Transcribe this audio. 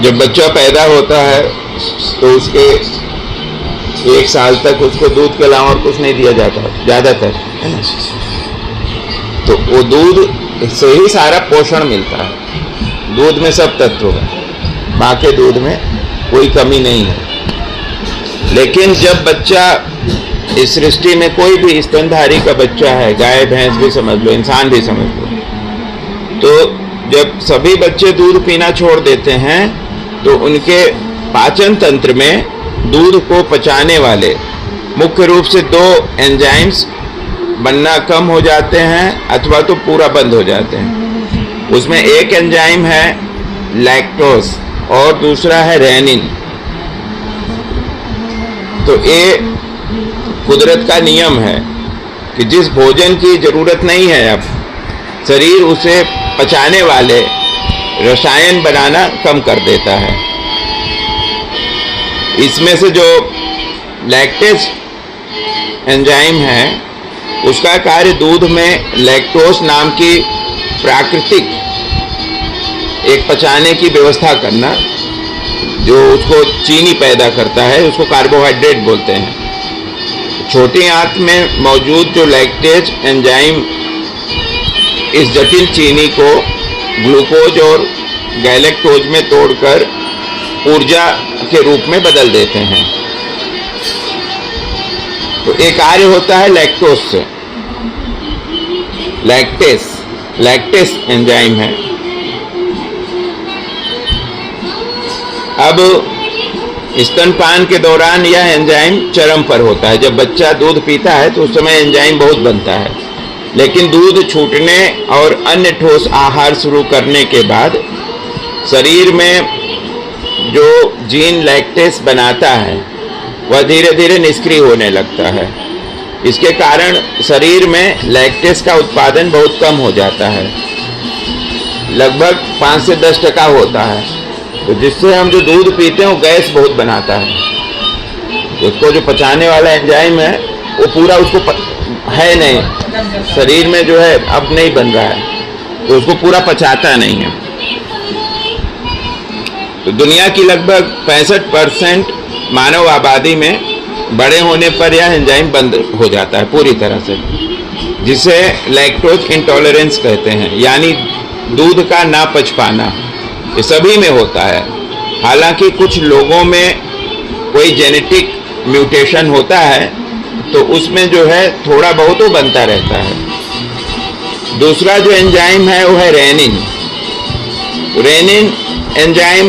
जब बच्चा पैदा होता है तो उसके 1 साल तक उसको दूध के अलावा और कुछ नहीं दिया जाता ज़्यादातर, है ना। तो वो दूध से ही सारा पोषण मिलता है। दूध में सब तत्व है, माँ के दूध में कोई कमी नहीं है। लेकिन जब बच्चा इस सृष्टि में कोई भी स्तनधारी का बच्चा है, गाय भैंस भी समझ लो, इंसान भी समझ लो, तो जब सभी बच्चे दूध पीना छोड़ देते हैं तो उनके पाचन तंत्र में दूध को पचाने वाले मुख्य रूप से 2 एंजाइम्स बनना कम हो जाते हैं अथवा तो पूरा बंद हो जाते हैं। उसमें एक एंजाइम है लैक्टोज और दूसरा है रेनिन। तो ये कुदरत का नियम है कि जिस भोजन की जरूरत नहीं है अब शरीर उसे पचाने वाले रसायन बनाना कम कर देता है। इसमें से जो लैक्टेज एंजाइम है उसका कार्य दूध में लैक्टोज नाम की प्राकृतिक एक पचाने की व्यवस्था करना, जो उसको चीनी पैदा करता है, उसको कार्बोहाइड्रेट बोलते हैं। छोटी आंत में मौजूद जो लैक्टेज एंजाइम इस जटिल चीनी को ग्लूकोज और गैलेक्टोज में तोड़कर ऊर्जा के रूप में बदल देते हैं। तो एक कार्य होता है लैक्टोज से, लैक्टेस एंजाइम है। अब स्तनपान के दौरान यह एंजाइम चरम पर होता है। जब बच्चा दूध पीता है तो उस समय एंजाइम बहुत बनता है, लेकिन दूध छूटने और अन्य ठोस आहार शुरू करने के बाद शरीर में जो जीन लैक्टेस बनाता है वह धीरे धीरे निष्क्रिय होने लगता है। इसके कारण शरीर में लैक्टेस का उत्पादन बहुत कम हो जाता है, लगभग 5 से 10% होता है। तो जिससे हम जो दूध पीते हैं वो गैस बहुत बनाता है। उसको जो पचाने वाला एंजाइम है वो पूरा उसको है नहीं, शरीर में जो है अब नहीं बन रहा है, तो उसको पूरा पचाता नहीं है। तो दुनिया की लगभग 65% मानव आबादी में बड़े होने पर यह एंजाइम बंद हो जाता है पूरी तरह से, जिसे लैक्टोज इंटॉलरेंस कहते हैं, यानी दूध का ना पच पाना। ये सभी में होता है। हालांकि कुछ लोगों में कोई जेनेटिक म्यूटेशन होता है तो उसमें जो है थोड़ा बहुत वो बनता रहता है। दूसरा जो एंजाइम है वो है रेनिन। Rennin enzyme